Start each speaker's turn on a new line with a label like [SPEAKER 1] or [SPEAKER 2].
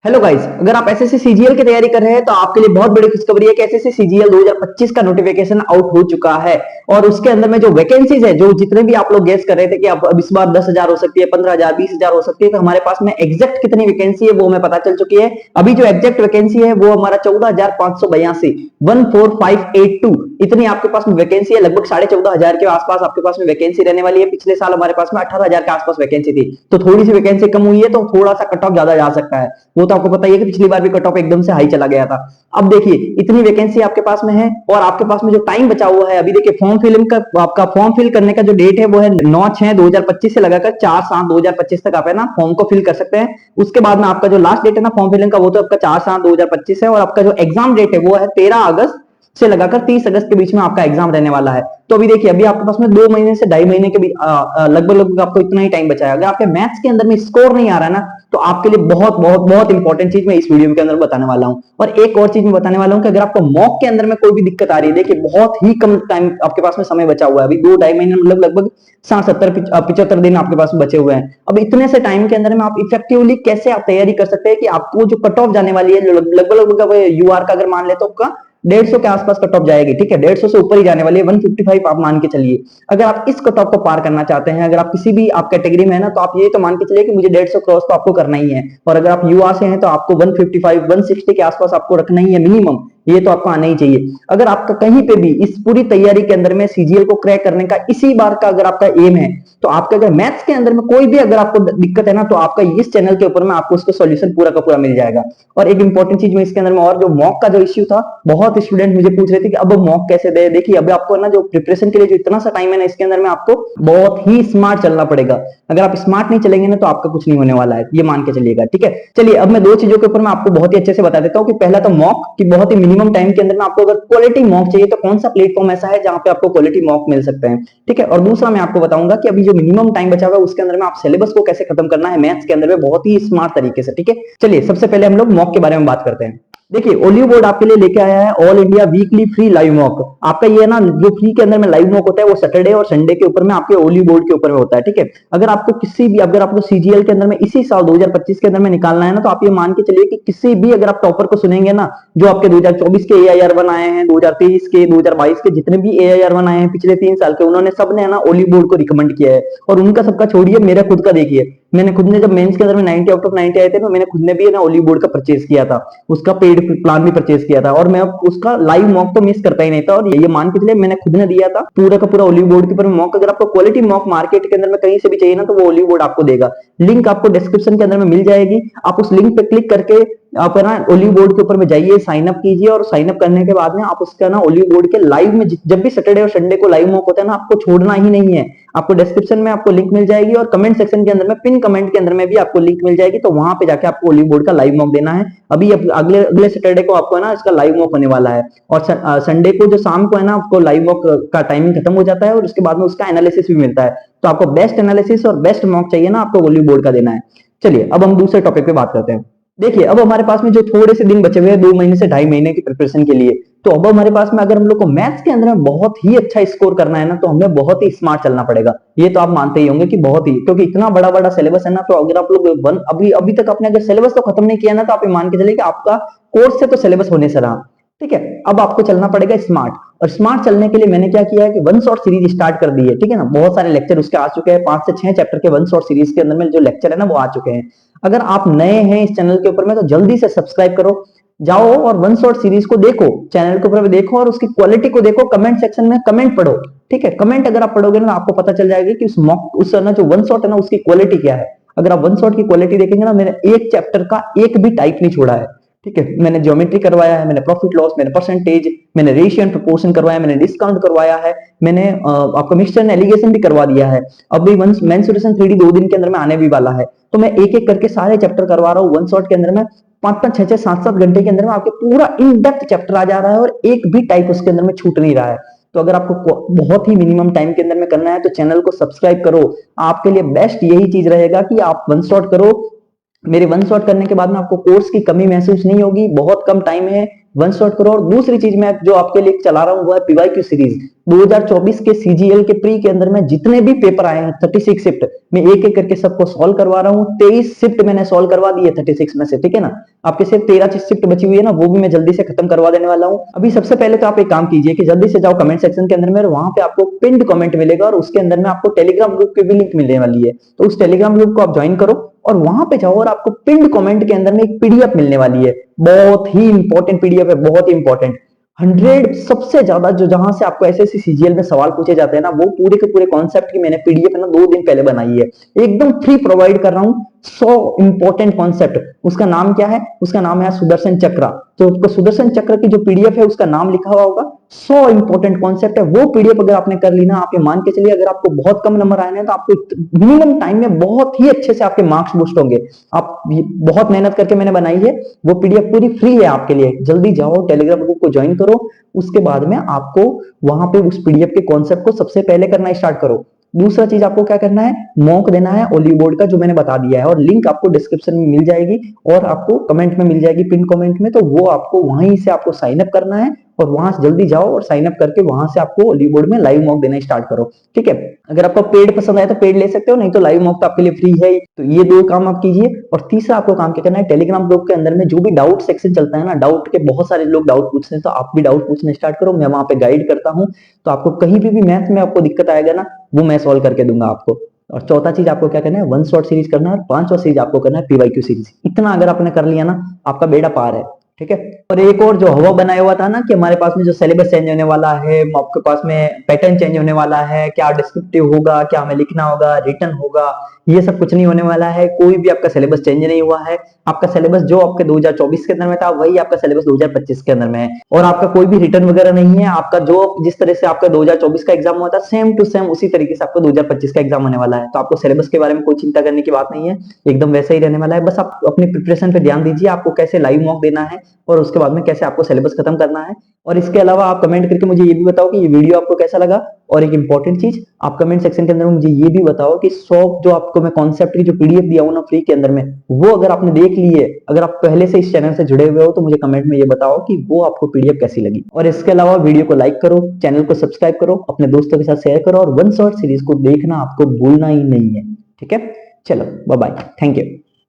[SPEAKER 1] Hello guys, अगर आप SSC CGL की तैयारी कर रहे हैं तो आपके लिए बहुत बड़ी खुशखबरी है कि एसएससी सीजीएल 2025 का नोटिफिकेशन आउट हो चुका है। और उसके अंदर में जो वैकेंसीज है, जो जितने भी आप लोग गेस कर रहे थे कि अब इस बार 10,000 हो सकती है, 15,000, 20,000 हो सकती है, तो हमारे पास में एग्जैक्ट कितनी वैकेंसी है वो हमें पता चल चुकी है। अभी जो एग्जैक्ट वैकेंसी है वो हमारा 14,582 14,582 इतनी आपके पास में वैकेंसी है। लगभग 14,500 के आसपास आपके पास में वैकेंसी रहने वाली है। पिछले साल हमारे पास में 18,000 के आसपास वैकेंसी थी, तो थोड़ी सी वैकेंसी कम हुई है, तो थोड़ा सा कट ऑफ ज्यादा जा सकता है। वो तो आपको पता ही है कि पिछली बार भी कट ऑफ एकदम से हाई चला गया था। अब देखिए, इतनी वैकेंसी आपके पास में है और आपके पास में जो टाइम बचा हुआ है, अभी देखिए फॉर्म फिलिंग का, आपका फॉर्म फिल करने का जो डेट है वो है 9/6/2025 से लगाकर 4/7/2025 तक आप है ना फॉर्म को फिल कर सकते हैं। उसके बाद में आपका जो लास्ट डेट है ना फॉर्म फिलिंग का, वो तो आपका 4/7/2025 है। और आपका जो एग्जाम डेट है वो है 13 अगस्त से लगाकर 30 अगस्त के बीच में आपका एग्जाम रहने वाला है। तो अभी देखिए, अभी आपके पास में 2 महीने से 2.5 महीने के बीच लगभग लगभग आपको इतना ही टाइम बचा है। अगर आपके मैथ्स के अंदर में स्कोर नहीं आ रहा है ना, तो आपके लिए बहुत बहुत बहुत इंपॉर्टेंट चीज मैं इस वीडियो के अंदर बताने वाला हूं। और एक और चीज मैं बताने वाला हूं कि अगर आपको मॉक के अंदर में कोई भी दिक्कत आ रही है, देखिए बहुत ही कम टाइम आपके पास में समय बचा हुआ है। अभी 2-2.5 महीने मतलब लगभग 70-75 दिन आपके पास में बचे हुए हैं। अब इतने से टाइम के अंदर में आप इफेक्टिवली कैसे आप तैयारी कर सकते हैं कि आपको जो कट ऑफ जाने वाली है, जो लगभग लगभग यूआर का अगर मान ले तो आपका 150 के आसपास कट ऑफ जाएगी। ठीक है, 150 से ऊपर ही जाने वाली है, 155 आप मान के चलिए। अगर आप इस कट ऑफ को पार करना चाहते हैं, अगर आप किसी भी आप कैटेगरी में है ना, तो आप ये तो मान के चलिए कि मुझे 150 क्रॉस तो आपको करना ही है। और अगर आप युवा से हैं तो आपको 155 160 के आसपास आपको रखना ही है मिनिमम। ये तो आपको आना ही चाहिए। अगर आपका कहीं पे भी इस पूरी तैयारी के अंदर में सीजीएल को क्रैक करने का इसी बार का अगर आपका एम है, तो आपका अगर मैथ्स के अंदर में कोई भी अगर आपको दिक्कत है ना, तो आपका इस चैनल के ऊपर में आपको उसका सॉल्यूशन पूरा का पूरा मिल जाएगा। और एक इंपॉर्टेंट चीज में इसके अंदर में, और जो मॉक का जो इश्यू था, बहुत स्टूडेंट मुझे पूछ रहे थे कि अब मॉक कैसे दे। देखिए, अब आपको ना जो प्रिपरेशन के लिए जो इतना सा टाइम है ना, इसके अंदर में आपको बहुत ही स्मार्ट चलना पड़ेगा। अगर आप स्मार्ट नहीं चलेंगे ना, तो आपका कुछ नहीं होने वाला है, ये मान के चलिएगा। ठीक है, चलिए अब मैं दो चीजों के ऊपर मैं आपको बहुत ही अच्छे से बता देता हूँ कि पहला तो मॉक की बहुत ही मिनिमम टाइम के अंदर में आपको अगर क्वालिटी मॉक चाहिए तो कौन सा प्लेटफॉर्म ऐसा है जहां पे आपको क्वालिटी मॉक मिल सकते हैं। ठीक है, और दूसरा मैं आपको बताऊंगा कि अभी जो मिनिमम टाइम बचा हुआ है उसके अंदर में आप सिलेबस को कैसे खत्म करना है मैथ्स के अंदर में बहुत ही स्मार्ट तरीके से। ठीक है, चलिए सबसे पहले हम लोग मॉक के बारे में बात करते हैं। देखिए, ओलियो बोर्ड आपके लिए लेके आया है all India weekly free live mock. आपका ये ना जो फ्री के अंदर में लाइव मॉक होता है वो सैटरडे और संडे के ऊपर में आपके ओलियो बोर्ड के ऊपर में होता है। ठीक है, अगर आपको किसी भी, अगर आपको सीजीएल के अंदर में इसी साल 2025 के अंदर में निकालना है ना, तो आप ये मान के चलिए कि किसी भी अगर आप टॉपर को सुनेंगे ना, जो आपके 2024 के AIR1 आए हैं, 2023 के, 2022 के जितने भी AIR1 आए हैं पिछले 3 साल के, उन्होंने सबने ना ओली बोर्ड को रिकमेंड किया है। और उनका सबका छोड़िए, मेरा खुद का देखिए, मैंने खुद ने जब मेंस के अंदर में 90 आउट ऑफ 90 आए थे ना, मैंने खुद ने भी ना ओली बोर्ड का परचेज किया था, उसका पेड प्लान भी परचेज किया था। और मैं उसका लाइव मॉक तो मिस करता ही नहीं था। और ये मान के चलिए मैंने खुद ने दिया था पूरा का पूरा ओली बोर्ड के ऊपर मॉक। अगर आपको क्वालिटी मॉक मार्केट के अंदर में कहीं से भी चाहिए ना, तो वो ओली बोर्ड आपको देगा। लिंक आपको डिस्क्रिप्शन के अंदर में मिल जाएगी। आप उस लिंक पे क्लिक करके आप है ना ओलिव बोर्ड के ऊपर में जाइए, साइन अप कीजिए। और साइन अप करने के बाद में आप उसका ना ओलिव बोर्ड के लाइव में जब भी सैटरडे और संडे को लाइव मॉक होता है ना, आपको छोड़ना ही नहीं है। आपको डिस्क्रिप्शन में आपको लिंक मिल जाएगी और कमेंट सेक्शन के अंदर में पिन कमेंट के अंदर में भी आपको लिंक मिल जाएगी। तो वहां पे जाके आपको ओलिव बोर्ड का लाइव मॉक देना है। अभी अगले अगले सैटरडे को आपको है ना इसका लाइव मॉक होने वाला है। और संडे को जो शाम को है ना आपको लाइव मॉक का टाइमिंग खत्म हो जाता है और उसके बाद में उसका एनालिसिस भी मिलता है। तो आपको बेस्ट एनालिसिस और बेस्ट मॉक चाहिए ना, आपको ओलिव बोर्ड का देना है। चलिए अब हम दूसरे टॉपिक पे बात करते हैं। देखिए, अब हमारे पास में जो थोड़े से दिन बचे हुए हैं 2 महीने से 2.5 महीने की प्रिपरेशन के लिए, तो अब हमारे पास में अगर हम लोग को मैथ्स के अंदर में बहुत ही अच्छा स्कोर करना है ना, तो हमें बहुत ही स्मार्ट चलना पड़ेगा। ये तो आप मानते ही होंगे कि बहुत ही, क्योंकि इतना बड़ा बड़ा सिलेबस है ना। तो अगर आप लोग अभी अभी तक आपने अगर सिलेबस तो खत्म नहीं किया ना, तो आप ये मान के चलिए कि आपका कोर्स से तो सिलेबस होने से रहा। ठीक है, अब आपको चलना पड़ेगा स्मार्ट। और स्मार्ट चलने के लिए मैंने क्या किया है कि वन शॉट सीरीज स्टार्ट कर दी है। ठीक है ना, बहुत सारे लेक्चर उसके आ चुके हैं, 5 से 6 चैप्टर के वन शॉट सीरीज के अंदर में जो लेक्चर है ना वो आ चुके हैं। अगर आप नए हैं इस चैनल के ऊपर में, तो जल्दी से सब्सक्राइब करो, जाओ और वन शॉट सीरीज को देखो, चैनल के ऊपर देखो और उसकी क्वालिटी को देखो। कमेंट सेक्शन में कमेंट पढ़ो। ठीक है, कमेंट अगर आप पढ़ोगे ना, आपको पता चल जाएगा कि उस ना जो वन शॉट है ना उसकी क्वालिटी क्या है। अगर आप वन शॉट की क्वालिटी देखेंगे ना, मैंने एक चैप्टर का एक भी टाइप नहीं छोड़ा है। ठीक है, मैंने ज्योमेट्री करवाया है, मैंने प्रॉफिट लॉस, मैंने परसेंटेज, मैंने रेशियो एंड प्रोपोर्शन करवाया, मैंने डिस्काउंट करवाया है, मैंने आपका मिक्सचर एंड एलिगेशन भी करवा दिया है। अब भी मेंसुरेशन 3D 2 दिन के अंदर में आने भी वाला है। तो मैं एक एक करके सारे चैप्टर करवा रहा हूँ वन शॉट के अंदर में। 5-5, 6-6, 7-7 घंटे के अंदर में आपके पूरा इन डेप्थ चैप्टर आ जा रहा है और एक भी टाइप उसके अंदर में छूट नहीं रहा है। तो अगर आपको बहुत ही मिनिमम टाइम के अंदर में करना है, तो चैनल को सब्सक्राइब करो। आपके लिए बेस्ट यही चीज रहेगा कि आप वन शॉट करो। मेरे वन शॉट करने के बाद में आपको कोर्स की कमी महसूस नहीं होगी। बहुत कम टाइम है, वन शॉट करो। और दूसरी चीज मैं जो आपके लिए चला रहा हूं वो है पीवाईक्यू सीरीज। 2024 के सीजीएल के प्री के अंदर में जितने भी पेपर आए हैं 36 शिफ्ट मैं एक एक करके सबको सॉल्व करवा रहा हूँ। 23 शिफ्ट मैंने सॉल्व करवा दी है 36 में से, ठीक है ना। आपके सिर्फ 13 शिफ्ट बची हुई है ना, वो भी मैं जल्दी से खत्म करवा देने वाला हूँ। अभी सबसे पहले तो आप एक काम कीजिए कि जल्दी से जाओ कमेंट सेक्शन के अंदर में, वहां पे आपको पिंड कमेंट मिलेगा और उसके अंदर में आपको टेलीग्राम ग्रुप की भी लिंक मिलने वाली है। तो उस टेलीग्राम ग्रुप को आप ज्वाइन करो और वहां पे जाओ और आपको पिंड कमेंट के अंदर में एक पीडीएफ मिलने वाली है। बहुत ही इंपॉर्टेंट पीडीएफ है, बहुत ही इंपॉर्टेंट। 100 सबसे ज्यादा जो जहां से आपको एसएससी सीजीएल में सवाल पूछे जाते हैं ना, वो पूरे के पूरे कॉन्सेप्ट की मैंने पीडीएफ है ना 2 दिन पहले बनाई है। एकदम फ्री प्रोवाइड कर रहा हूं 100 इंपॉर्टेंट कॉन्सेप्ट। उसका नाम क्या है? उसका नाम है सुदर्शन चक्र। तो आपको सुदर्शन चक्र की जो पीडीएफ है उसका नाम लिखा हुआ होगा, 100 इंपॉर्टेंट कॉन्सेप्ट है। वो पीडीएफ अगर आपने कर ली ना, आप ये मान के चलिए अगर आपको बहुत कम नंबर आए ना तो आपको मिनिमम टाइम में बहुत ही अच्छे से आपके मार्क्स बूस्ट होंगे। आप बहुत मेहनत करके मैंने बनाई है, वो पीडीएफ पूरी फ्री है आपके लिए। जल्दी जाओ टेलीग्राम ग्रुप को ज्वाइन करो। उसके बाद में आपको वहां पे उस पीडीएफ के कॉन्सेप्ट को सबसे पहले करना स्टार्ट करो। दूसरा चीज आपको क्या करना है, मॉक देना है ओली बोर्ड का, जो मैंने बता दिया है और लिंक आपको डिस्क्रिप्शन में मिल जाएगी और आपको कमेंट में मिल जाएगी, पिन कमेंट में। तो वो आपको वहीं से आपको साइन अप करना है और वहां से जल्दी जाओ और साइन अप करके वहां से आपको ओली बोर्ड में लाइव मॉक देना स्टार्ट करो, ठीक है। अगर आपको पेड पसंद आए तो पेड ले सकते हो, नहीं तो लाइव मॉक तो आपके लिए फ्री है। तो ये 2 काम आप कीजिए। और तीसरा आपको काम क्या करना है, टेलीग्राम ग्रुप के अंदर में जो भी डाउट सेक्शन चलता है ना, डाउट के बहुत सारे लोग डाउट पूछते हैं, तो आप भी डाउट पूछना स्टार्ट करो। मैं वहां पे गाइड करता हूँ, तो आपको कहीं भी मैथ में आपको दिक्कत आएगा ना, वो मैं सॉल्व करके दूंगा आपको। और चौथा चीज आपको क्या करना है, वन शॉट सीरीज करना है। और 5वां सीरीज आपको करना है पीवाईक्यू सीरीज। इतना अगर आपने कर लिया ना, आपका बेड़ा पार है, ठीक है। और एक और जो हवा बनाया हुआ था ना कि हमारे पास में जो सिलेबस चेंज होने वाला है, आपके पास में पैटर्न चेंज होने वाला है, क्या डिस्क्रिप्टिव होगा, क्या हमें लिखना होगा, रिटन होगा, ये सब कुछ नहीं होने वाला है। कोई भी आपका सिलेबस चेंज नहीं हुआ है। आपका सिलेबस जो आपके 2024 के अंदर में था वही आपका सिलेबस 2025 के अंदर में है। और आपका कोई भी रिटर्न वगैरह नहीं है। आपका जो जिस तरह से आपका 2024 का एग्जाम हुआ था सेम टू सेम उसी तरीके से आपको 2025 का एग्जाम होने वाला है। तो आपको सिलेबस के बारे में कोई चिंता करने की बात नहीं है, एकदम वैसा ही रहने वाला है। बस आप अपनी प्रिपरेशन पे ध्यान दीजिए, आपको कैसे लाइव मॉक देना है और उसके बाद में कैसे आपको सिलेबस खत्म करना है। और इसके अलावा आप कमेंट करके मुझे ये भी बताओ कि ये वीडियो आपको कैसा लगा। और एक इंपॉर्टेंट चीज, आप कमेंट सेक्शन के अंदर मुझे ये भी बताओ कि 100 जो आपको मैं कॉन्सेप्ट की जो पीडीएफ दिया हूं ना फ्री के अंदर में, वो अगर आपने देख ली है, अगर आप पहले से इस चैनल से जुड़े हुए हो, तो मुझे कमेंट में ये बताओ कि वो आपको पीडीएफ कैसी लगी। और इसके अलावा वीडियो को लाइक करो, चैनल को सब्सक्राइब करो, अपने दोस्तों के साथ शेयर करो और वन शॉट सीरीज को देखना आपको भूलना ही नहीं है, ठीक है। चलो बाय बाय, थैंक यू।